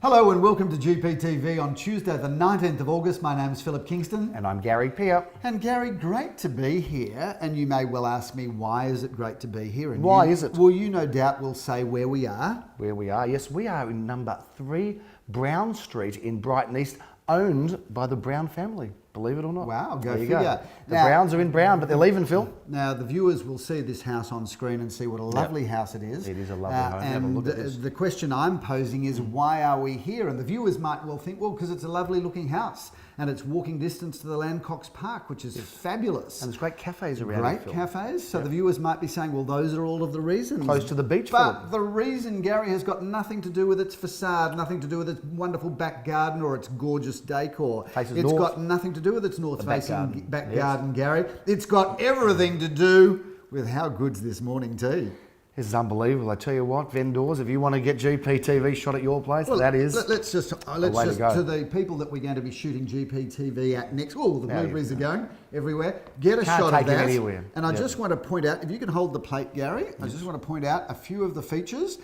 Hello and welcome to GPTV on Tuesday the 19th of August. My name's Philip Kingston. And I'm Gary Peer. And Gary, great to be here. And you may well ask me, why is it great to be here? And Why is it? Well, you no doubt will say where we are. Where we are, yes, we are in number 3 Brown Street in Brighton East, owned by the Brown family, believe it or not. Wow, go there you figure. go. The Browns are in Brown, but they're leaving, Phil. Now, the viewers will see this house on screen and see what a lovely house it is. It is a lovely home. Have a And look at this. the question I'm posing is, why are we here? And the viewers might well think, well, because it's a lovely looking house and it's walking distance to the Landcox Park, which is fabulous. And there's great cafes around Great it, Phil. cafes. So the viewers might be saying, well, those are all of the reasons. Close to the beach, But Philip. the reason, Gary, has got nothing to do with its facade, nothing to do with its wonderful back garden or its gorgeous decor. Faces It's north. got nothing to do with its back north-facing garden. back Yes. garden, Gary. It's got everything to do with how good's this morning tea. This is unbelievable. I tell you what, vendors, if you want to get GPTV shot at your place, that is Let's just way to go. to the people that we're going to be shooting GPTV at next. Oh, the There you blueberries are go. going everywhere. Get a Can't shot take of it that. anywhere. And I Yep. just want to point out, if you can hold the plate, Gary. I just want to point out a few of the features.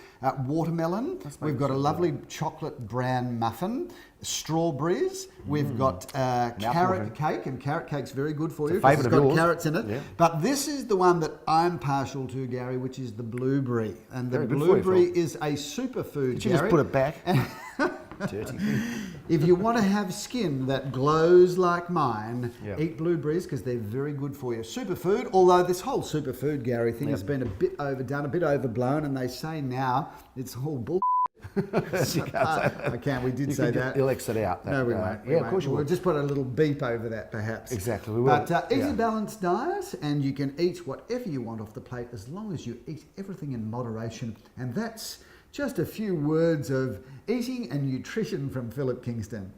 Watermelon. We've got a lovely chocolate bran muffin. Strawberries. We've got carrot cake, and carrot cake's very good for you because favourite it's of got yours. carrots in it. Yeah. But this is the one that I'm partial to, Gary, which is the blueberry. And the Very good for you, blueberry Phil. is a superfood, Did you Gary. just put it back? Dirty. If you want to have skin that glows like mine, Yep. eat blueberries because they're very good for you. Superfood, although this whole superfood, Gary, thing has been a bit overdone, a bit overblown, and they say now it's all bull. You can't say that. I can't. We did You say could that. You'll exit out. No, we won't. Yeah, of course you We'll will. just put a little beep over that, perhaps. Exactly, we will. But eat Yeah. a balanced diet, and you can eat whatever you want off the plate as long as you eat everything in moderation. And that's just a few words of eating and nutrition from Philip Kingston.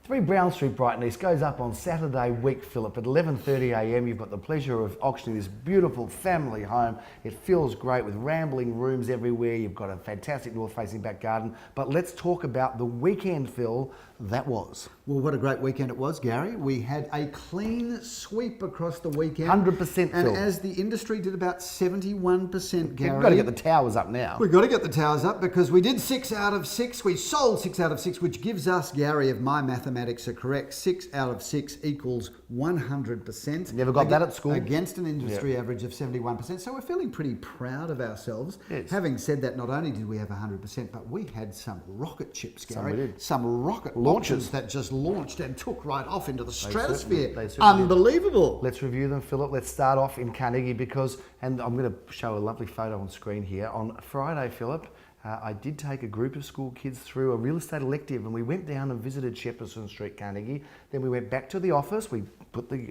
3 Brown Street, Brighton East goes up on Saturday week, Philip, at 11:30 a.m. You've got the pleasure of auctioning this beautiful family home. It feels great with rambling rooms everywhere. You've got a fantastic north-facing back garden. But let's talk about the weekend, Phil, that was. Well, what a great weekend it was, Gary. We had a clean sweep across the weekend. 100%, And Phil. as the industry did about 71%, Gary. You've got to get the towers up now. We've got to get the towers up because we did 6 out of 6. We sold 6 out of 6, which gives us, Gary, if my mathematics are correct, 6 out of 6 equals 100%. Never got that at school. Against an industry average of 71%. So we're feeling pretty proud of ourselves. Yes. Having said that, not only did we have 100%, but we had some rocket ships, Gary. we did. Some rocket launches that just launched and took right off into the stratosphere. they certainly did. Unbelievable. Let's review them, Philip. Let's start off in Carnegie because, and I'm going to show a lovely photo on screen here. On Friday, Philip, I did take a group of school kids through a real estate elective and we went down and visited Shepperson Street, Carnegie. Then we went back to the office. We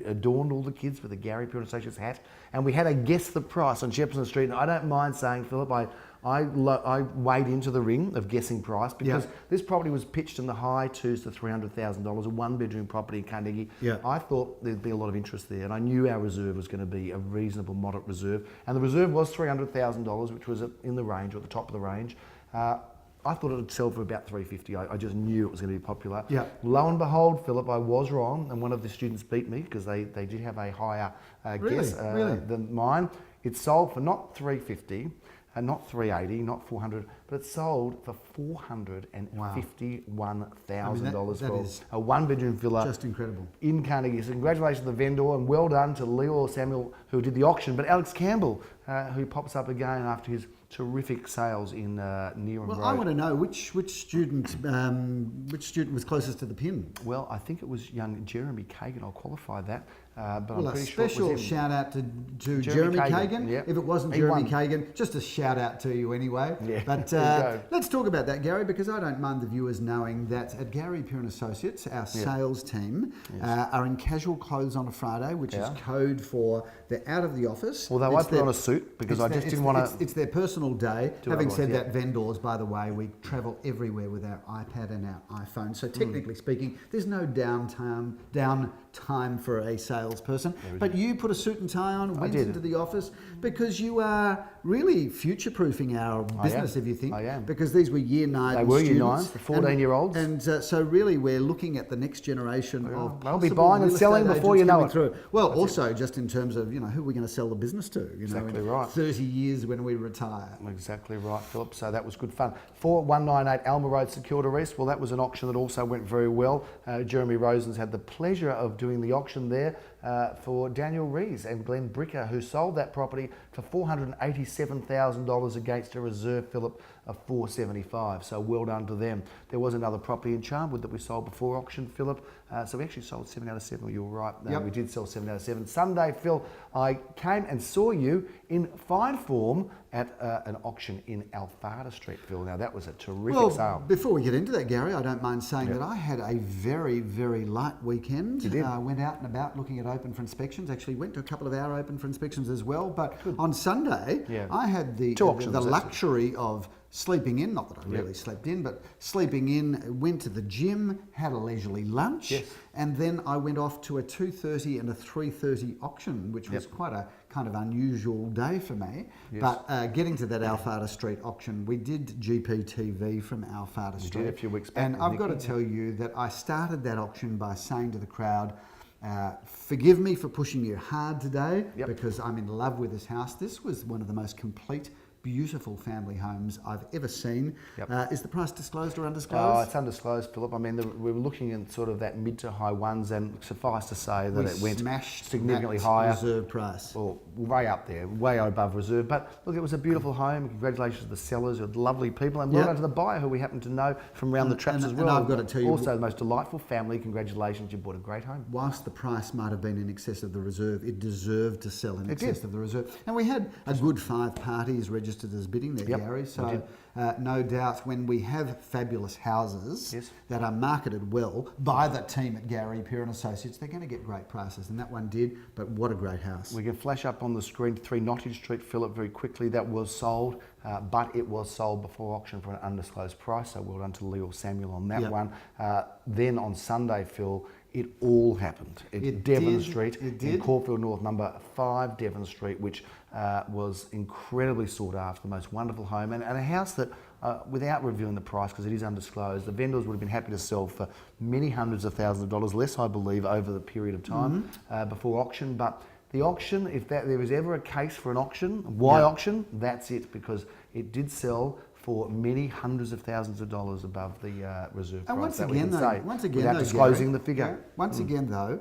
adorned all the kids with the Gary Peer Associates hat and we had a guess the price on Shepperson Street. And I don't mind saying, Philip, I wade into the ring of guessing price because this property was pitched in the high twos to $300,000, a 1-bedroom property in Carnegie. Yeah. I thought there'd be a lot of interest there and I knew our reserve was going to be a reasonable, moderate reserve. And the reserve was $300,000, which was in the range, or at the top of the range. I thought it would sell for about $350,000. I just knew it was going to be popular. Yeah. Lo and behold, Philip, I was wrong, and one of the students beat me because they did have a higher guess Really? than mine. It sold for not $350,000, not $380,000, not $400,000, but it sold for $451,000 that for is a 1-bedroom villa. Just incredible. In Carnegie. So congratulations to the vendor and well done to Leo Samuel who did the auction, but Alex Campbell who pops up again after his terrific sales in Nearham Well, Road. I want to know which student was closest to the pin. Well, I think it was young Jeremy Kagan. I'll qualify that. But Well, I'm a pretty sure it special was him. shout out to Jeremy Jeremy Kagan, Kagan. yeah. If it wasn't He Jeremy won. Kagan, just a shout out to you anyway. Yeah, But there you go. let's talk about that, Gary, because I don't mind the viewers knowing that at Gary Peer Associates, our sales team are in casual clothes on a Friday, which is code for they're out of the office. Although I It's put on a suit because I just didn't want to. It's their personal day. Having otherwise, said yeah. that, vendors, by the way, we travel everywhere with our iPad and our iPhone. So technically speaking, there's no downtime time for a salesperson. But you put a suit and tie on, went into the office, because you are really future-proofing our business, if you think. I am. Because these were year 9 They were students. year 9, the 14-year-olds. And so really we're looking at the next generation of They'll be possible buying and real selling estate before you agents know coming it. through. Well, also just in terms of, who we're going to sell the business to, Exactly in right. 30 years when we retire. Exactly right, Philip. So that was good fun. 4198 Alma Road secured a rest. Well, that was an auction that also went very well. Jeremy Rosens had the pleasure of doing the auction there for Daniel Rees and Glenn Bricker, who sold that property for $487,000 against a reserve, Philip, of $475. So well done to them. There was another property in Charnwood that we sold before auction, Philip. So we actually sold 7 out of 7. You were right. We did sell 7 out of 7. Sunday, Phil, I came and saw you in fine form at an auction in Alfada Street, Phil. Now, that was a terrific sale. Before we get into that, Gary, I don't mind saying that I had a very, very light weekend. You did? Went out and about looking at open for inspections. Actually went to a couple of our open for inspections as well. But on Sunday, I had the luxury of sleeping in, not that I really slept in, but sleeping in, went to the gym, had a leisurely lunch, and then I went off to a 2:30 and a 3:30 auction, which was quite a kind of unusual day for me. But getting to that Alfada Street auction, we did GPTV from Alfada Street. You did a few weeks back. And I've got to tell you that I started that auction by saying to the crowd, forgive me for pushing you hard today because I'm in love with this house. This was one of the most complete, beautiful family homes I've ever seen. Is the price disclosed or undisclosed? Oh, it's undisclosed, Philip. I mean, we were looking at sort of that mid to high ones, and suffice to say that it went significantly higher. Reserve price. Well, way up there, way above reserve. But look, it was a beautiful home. Congratulations to the sellers, you're lovely people, and well done to the buyer who we happen to know from around the traps as well. And I've got to tell you, also the most delightful family. Congratulations, you bought a great home. Whilst the price might have been in excess of the reserve, it deserved to sell in excess of the reserve. And we had a good 5 parties registered as bidding there, Gary. So no doubt when we have fabulous houses that are marketed well by the team at Gary Peer and Associates, they're going to get great prices. And that one did, but what a great house. We can flash up on the screen 3 Nottage Street, Philip, very quickly. That was sold, but it was sold before auction for an undisclosed price. So well done to Leo Samuel on that one. Then on Sunday, Phil, it all happened. Devon Street in Caulfield North, number 5 Devon Street, which was incredibly sought after, the most wonderful home, and a house that, without revealing the price, because it is undisclosed, the vendors would have been happy to sell for many hundreds of thousands of dollars, less I believe, over the period of time before auction. But the auction, if there was ever a case for an auction, why auction? That's it, because it did sell for many hundreds of thousands of dollars above the reserve price. Once again, without disclosing the figure. Once again, though,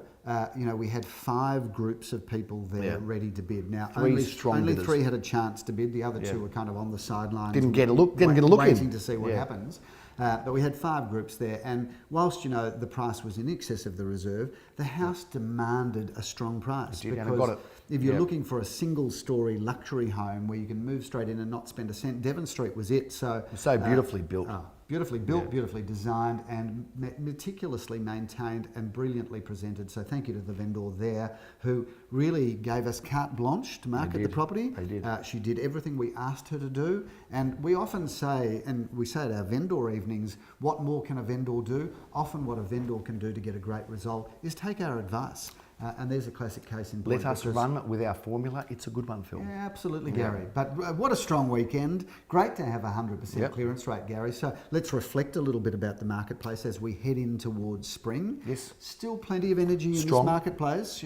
we had 5 groups of people there ready to bid. Now, only 3 had a chance to bid. The other 2 were kind of on the sidelines. Didn't get a look in. Waiting to see what happens. But we had 5 groups there, and whilst the price was in excess of the reserve, the house demanded a strong price. It did, and it got it. If you're looking for a single-story luxury home where you can move straight in and not spend a cent, Devon Street was it. So beautifully built. Beautifully built, beautifully designed, and meticulously maintained and brilliantly presented. So thank you to the vendor there, who really gave us carte blanche to market the property. They did. She did everything we asked her to do. And we often say, and we say at our vendor evenings, what more can a vendor do? Often what a vendor can do to get a great result is take our advice. And there's a classic case in point. Let us run with our formula. It's a good one, Phil. Yeah, absolutely, Gary. But what a strong weekend. Great to have a 100% clearance rate, Gary. So let's reflect a little bit about the marketplace as we head in towards spring. Yes. Still plenty of energy in this marketplace.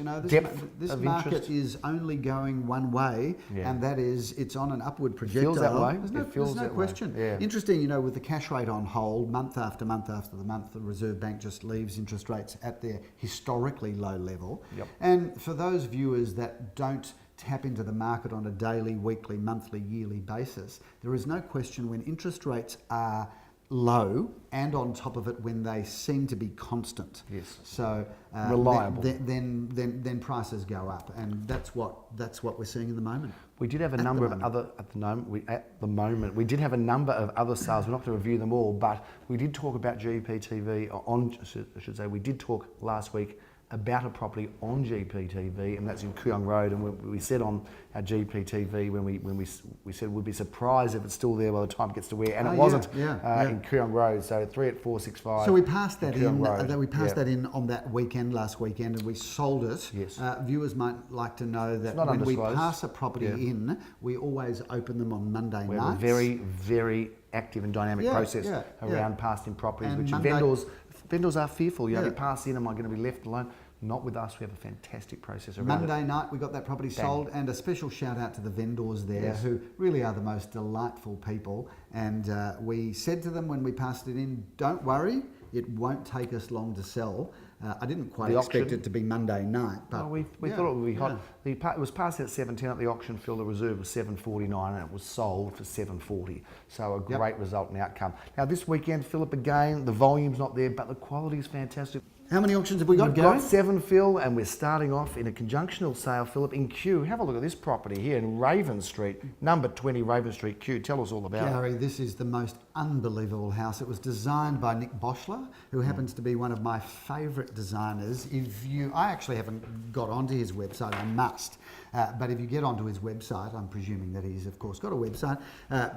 This market is only going one way, and that is it's on an upward projectile. It feels that way. There's no question. Yeah. Interesting, with the cash rate on hold, month after month after the month, the Reserve Bank just leaves interest rates at their historically low level. And for those viewers that don't tap into the market on a daily, weekly, monthly, yearly basis, there is no question when interest rates are low and on top of it when they seem to be constant. Yes. So reliable. Then prices go up, and that's what we're seeing in the moment. We did have a number of other we did have a number of other sales. We're not going to review them all, but we did talk about GPTV we did talk last week about a property on GPTV, and that's in Kooyong Road. And we said on our GPTV when we said we'd be surprised if it's still there by the time it gets to where, and it wasn't in Kooyong Road. So 38465. So we passed that Kooyong in. Road. We passed that in on that weekend, last weekend, and we sold it. Yes. Viewers might like to know that not when we undisclosed. pass a property in, we always open them on Monday We have a nights. very, very active and dynamic process around passing properties, And which vendors are fearful. You know, if you pass in, am I going to be left alone? Not with us. We have a fantastic process around Monday night, we got that property sold, and a special shout out to the vendors there who really are the most delightful people. And we said to them when we passed it in, don't worry, it won't take us long to sell. I didn't quite expect it to be Monday night, but we thought it would be hot. It was passed at 7:10 at the auction field. The reserve was 7:49, and it was sold for 7:40. So a great result and outcome. Now this weekend, Philip, again, the volume's not there, but the quality is fantastic. How many auctions have we got, We've Gary? got 7, Phil, and we're starting off in a conjunctional sale, Philip, in Kew. Have a look at this property here in Raven Street, number 20 Raven Street, Kew. Tell us all about it. Gary, this is the most unbelievable house. It was designed by Nick Boschler, who happens to be one of my favourite designers. I actually haven't got onto his website, I must. But if you get onto his website, I'm presuming that he's of course got a website,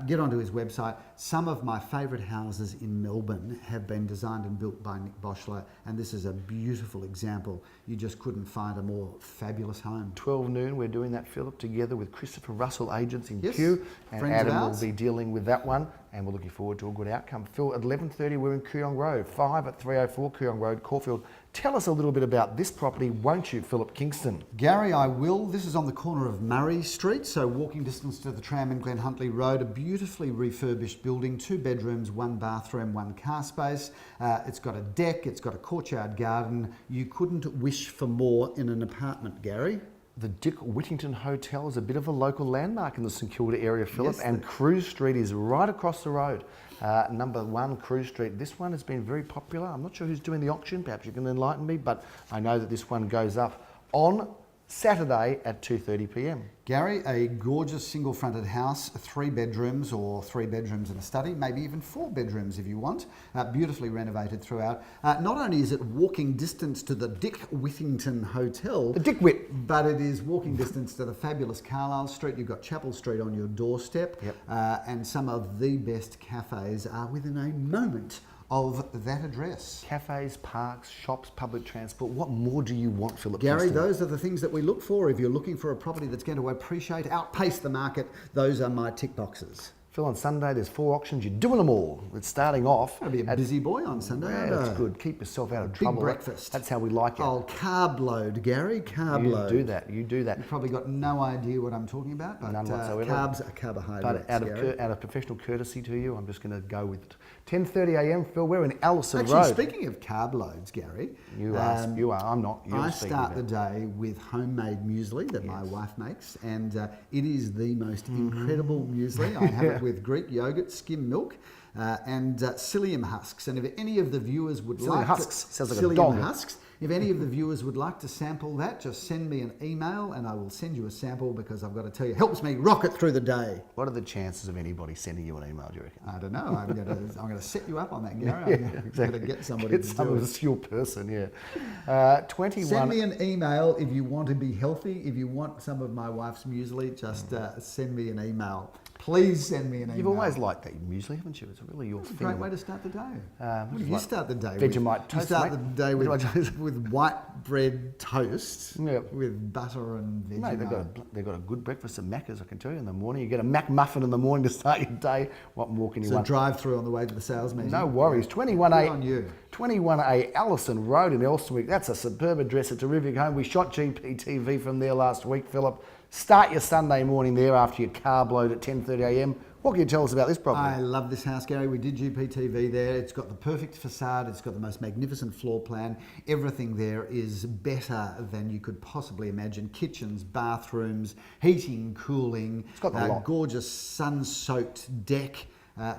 get onto his website. Some of my favourite houses in Melbourne have been designed and built by Nick Boschler, and this is a beautiful example. You just couldn't find a more fabulous home. 12 noon, we're doing that, Philip, together with Christopher Russell Agents in Yes, Kew, and friends of Adam will ours. be dealing with that one, and we're looking forward to a good outcome. Phil, at 11:30, we're in Kooyong Road, 5 at 304 Kooyong Road, Caulfield. Tell us a little bit about this property, won't you, Philip Kingston? Gary, I will. This is on the corner of Murray Street, so walking distance to the tram in Glen Huntly Road. A beautifully refurbished building, 2 bedrooms, 1 bathroom, 1 car space. It's got a deck, it's got a courtyard garden. You couldn't wish for more in an apartment, Gary. The Dick Whittington Hotel is a bit of a local landmark in the St Kilda area, Philip, and Cruise Street is right across the road. Number 1, Cruise Street. This one has been very popular. I'm not sure who's doing the auction. Perhaps you can enlighten me, but I know that this one goes up on Saturday at 2:30 p.m. Gary, a gorgeous single-fronted house, 3 bedrooms or 3 bedrooms and a study, maybe even 4 bedrooms if you want, beautifully renovated throughout. Not only is it walking distance to the Dick Whittington Hotel, The Dick Whit. but it is walking distance to the fabulous Carlisle Street. You've got Chapel Street on your doorstep, and some of the best cafes are within a moment of that address. Cafes, parks, shops, public transport. What more do you want, Philip? Gary, Kingston? those are the things that we look for. If you're looking for a property that's going to outpace the market, those are my tick boxes. Phil, on Sunday there's 4 auctions. You're doing them all. It's starting off. I'll be a busy boy on Sunday. Yeah, that's good. Keep yourself out of trouble. Big breakfast. That's how we like it. Oh, carb load, Gary, carb load. You do that. You do that. You've probably got no idea what I'm talking about, but None whatsoever. carbs are carbohydrates. But out of professional courtesy to you, I'm just going to go with it. 10:30 a.m. Phil, we're in Allison Actually, Road. speaking of carb loads, Gary, You are. I'm not. You're I speaking start about. the day with homemade muesli that my wife makes, and it is the most incredible muesli. I have it with Greek yogurt, skim milk, and psyllium husks. And if any of the viewers would Psyllium like husks. Sounds like a psyllium dog. husks, if any of the viewers would like to sample that, just send me an email and I will send you a sample, because I've got to tell you, it helps me rocket through the day. What are the chances of anybody sending you an email, do you reckon? I don't know. I'm going to set you up on that, Gary. I'm going to get somebody to some do it. obscure person, yeah. 21. Send me an email if you want to be healthy. If you want some of my wife's muesli, just send me an email. Please send me an email. You've always liked that muesli, haven't you? It's really your thing. Great way to start the day. What do you like start the day Vegemite with? toast, You start mate. the day with, Vegemite toast. with white bread toast Yep. with butter and Vegemite. Mate, they've got a good breakfast at Macca's, I can tell you, in the morning. You get a Mac muffin in the morning to start your day. What more can you So want? drive through on the way to the sales meeting. No worries. 21A. Good on you. 21A Allison Road in Elsternwick. That's a superb address, a terrific home. We shot GPTV from there last week, Philip. Start your Sunday morning there after your carb load at 10:30 a.m. What can you tell us about this property? I love this house, Gary. We did GPTV there. It's got the perfect facade. It's got the most magnificent floor plan. Everything there is better than you could possibly imagine. Kitchens, bathrooms, heating, cooling. It's got the lot. Gorgeous sun-soaked deck.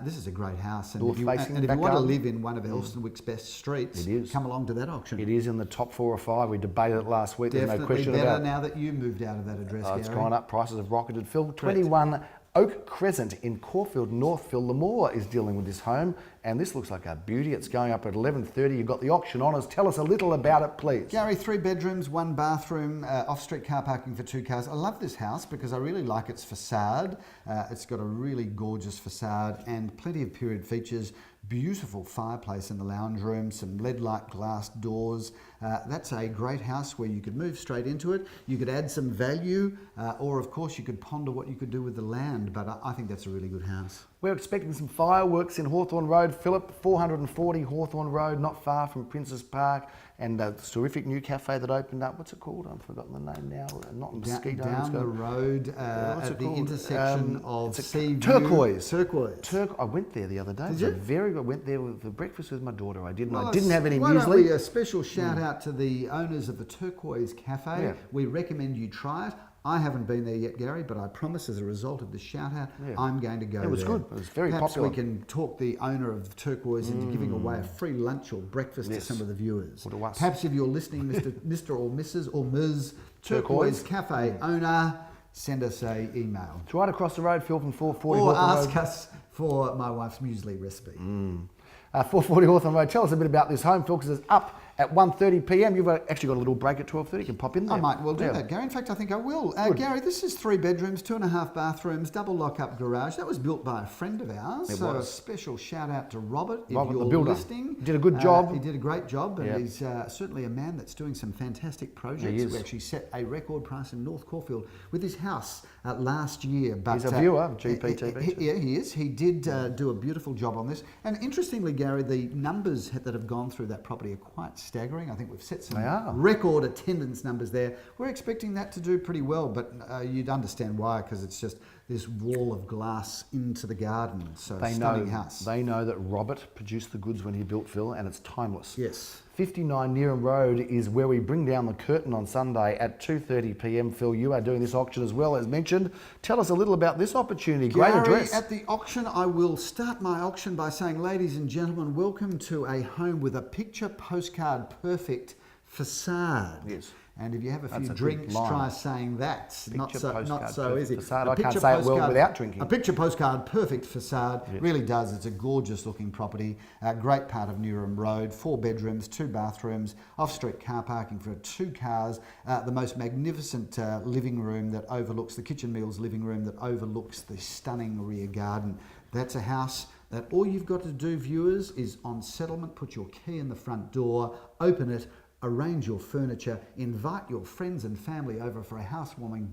This is a great house. And if you, North-facing and if you back want to garden. live in one of Elsternwick's best streets, It is. come along to that auction. It is in the top 4 or 5. We debated it last week. There's no Definitely question better about it. now that you moved out of that address, It's Gary. gone up. Prices have rocketed. Phil, 21 Oak Crescent in Caulfield North. Phil Lamore is dealing with this home, and this looks like a beauty. It's going up at 11:30. You've got the auction on us. Tell us a little about it, please. Gary, 3 bedrooms, 1 bathroom, off-street car parking for 2 cars. I love this house because I really like its facade. It's got a really gorgeous facade and plenty of period features. Beautiful fireplace in the lounge room, some lead-like glass doors. That's a great house where you could move straight into it. You could add some value, or of course you could ponder what you could do with the land, but I think that's a really good house. We're expecting some fireworks in Hawthorne Road, Philip, 440 Hawthorne Road, not far from Princes Park, and a terrific new cafe that opened up. What's it called? I've forgotten the name now. Not Mosquito. Down the road at the intersection of Sea Turquoise. Turquoise. I went there the other day. Did you? Very good. I went there for breakfast with my daughter. I didn't. Well, I didn't have any why don't muesli. we, a special shout out to the owners of the Turquoise Cafe. Yeah. We recommend you try it. I haven't been there yet, Gary, but I promise as a result of the shout out, I'm going to go there. It was good. It was very Perhaps popular. we can talk the owner of Turquoise into giving away a free lunch or breakfast to some of the viewers. Or to us. Perhaps if you're listening, Mr. or Mrs. or Ms. Turquoise Cafe owner, send us an email. It's right across the road, Phil, from 440 Or Hawthorne Road. ask us for my wife's muesli recipe. 440 Hawthorne Road. Tell us a bit about this home, Phil, because it's up at 1:30 p.m. You've actually got a little break at 12:30. You can pop in there. I might well do that, Gary. In fact, I think I will. Gary, this is 3 bedrooms, 2.5 bathrooms, double lock-up garage. That was built by a friend of ours. It so was. a special shout-out to Robert, if Robert, you're the builder. listening. He did a good job. He did a great job, and he's certainly a man that's doing some fantastic projects. He is. We actually set a record price in North Caulfield with his house last year. But, He's a viewer of GPTV. Yeah, he is. He did do a beautiful job on this. And interestingly, Gary, the numbers that have gone through that property are quite staggering. I think we've set some record attendance numbers there. We're expecting that to do pretty well, but you'd understand why, because it's just this wall of glass into the garden. So stunning house. They know that Robert produced the goods when he built, Phil, and it's timeless. Yes. 59 Nearham Road is where we bring down the curtain on Sunday at 2:30 p.m. Phil, you are doing this auction as well, as mentioned. Tell us a little about this opportunity. Great Gary, address. at the auction, I will start my auction by saying, ladies and gentlemen, welcome to a home with a picture postcard perfect facade. Yes. And if you have a That's few a drinks, good line. try saying that. Not Picture so, postcard is it? perfect facade. A I can't picture say it well postcard- without drinking. A picture postcard perfect facade really does. It's a gorgeous looking property. A great part of Nearham Road. 4 bedrooms, 2 bathrooms, off-street car parking for 2 cars. The most magnificent living room that overlooks the kitchen meals living room that overlooks the stunning rear garden. That's a house that all you've got to do, viewers, is on settlement, put your key in the front door, open it, arrange your furniture, invite your friends and family over for a housewarming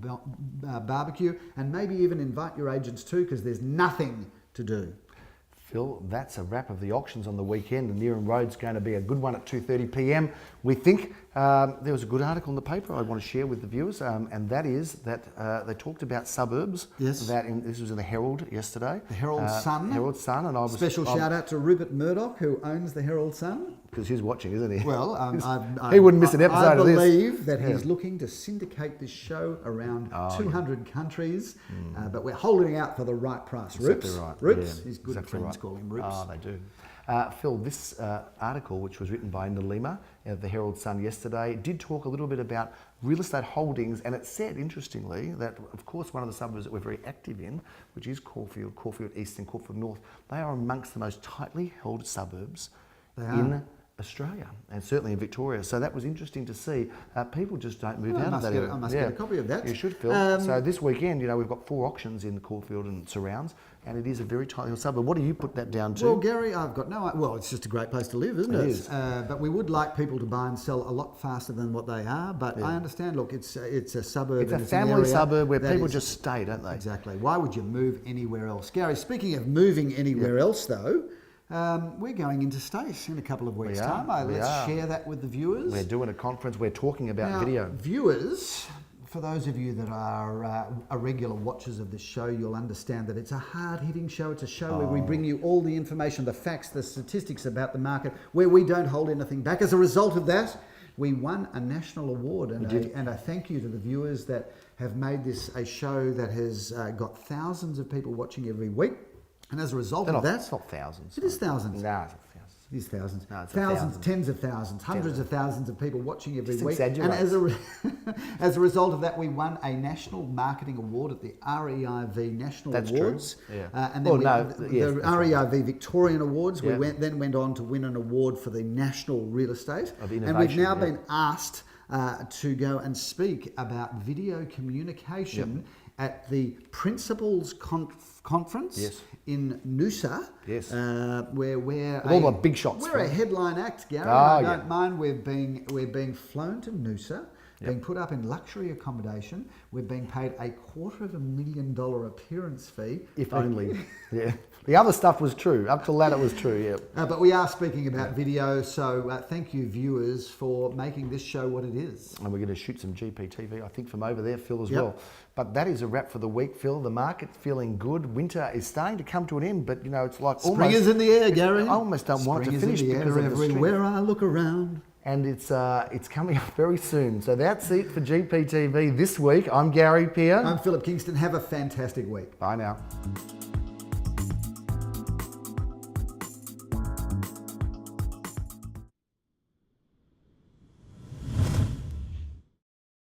barbecue, and maybe even invite your agents too, because there's nothing to do. Phil, that's a wrap of the auctions on the weekend, and Nearham Road's going to be a good one at 2:30 p.m. We think there was a good article in the paper I want to share with the viewers, and that is that they talked about suburbs. Yes. This was in the Herald yesterday. The Herald Sun. Herald Sun, and Special shout out to Rupert Murdoch, who owns the Herald Sun. Because he's watching, isn't he? Well, he wouldn't miss an episode of this. I believe that he's looking to syndicate this show around 200 countries, but we're holding out for the right price. Exactly Roops, right. Roops, Yeah, his good exactly friends right. call him Roops. Oh, they do. Phil, this article, which was written by Nalima of the Herald Sun yesterday, did talk a little bit about real estate holdings, and it said, interestingly, that, of course, one of the suburbs that we're very active in, which is Caulfield, Caulfield East and Caulfield North, they are amongst the most tightly held suburbs in Australia, and certainly in Victoria. So that was interesting to see. People just don't move out of that area. I must get a copy of that. You should, Phil. So this weekend, we've got 4 auctions in Caulfield and surrounds, and it is a very tightly held suburb. What do you put that down to? Well, Gary, I've got well, it's just a great place to live, isn't it? It is. But we would like people to buy and sell a lot faster than what they are. But I understand, look, it's a suburb. It's a and family an area suburb where that people is- just stay, don't they? Exactly. Why would you move anywhere else? Gary, speaking of moving anywhere else, though, we're going into Stace in a couple of weeks' time. Let's share that with the viewers. We're doing a conference. We're talking about Now, video. Viewers, for those of you that are regular watchers of this show, you'll understand that it's a hard-hitting show. It's a show where we bring you all the information, the facts, the statistics about the market, where we don't hold anything back. As a result of that, we won a national award, and a thank you to the viewers that have made this a show that has got thousands of people watching every week. And as a result of that... It's not thousands. It is thousands. No, it's not thousands. These thousands, No, it's thousands, thousands. tens of thousands, hundreds of thousands of people watching every Just week. And exaggerate. as a result of that, we won a national marketing award at the REIV National That's Awards. true. Yeah. And then the yes, that's right. REIV Victorian Awards. Yeah. We then went on to win an award for the National Real Estate. Of and we've innovation, now yeah. been asked to go and speak about video communication at the Principals Conference Yes. in Noosa. Yes. Where we're With all the big shots, We're a right? headline act, Gary. Oh, and I yeah. don't mind. We're being flown to Noosa, being put up in luxury accommodation. We're being paid a $250,000 appearance fee. If only. Yeah. The other stuff was true. Up till that, it was true. Yeah. But we are speaking about video, so thank you, viewers, for making this show what it is. And we're going to shoot some GPTV, I think, from over there, Phil, as Yep. well. But that is a wrap for the week, Phil. The market's feeling good. Winter is starting to come to an end, but, you know, it's like Spring almost... is in the air, Gary. I almost don't want it to Spring finish is in the because air of the strength. everywhere I look around. And it's coming up very soon. So that's it for GPTV this week. I'm Gary Peer. I'm Philip Kingston. Have a fantastic week. Bye now.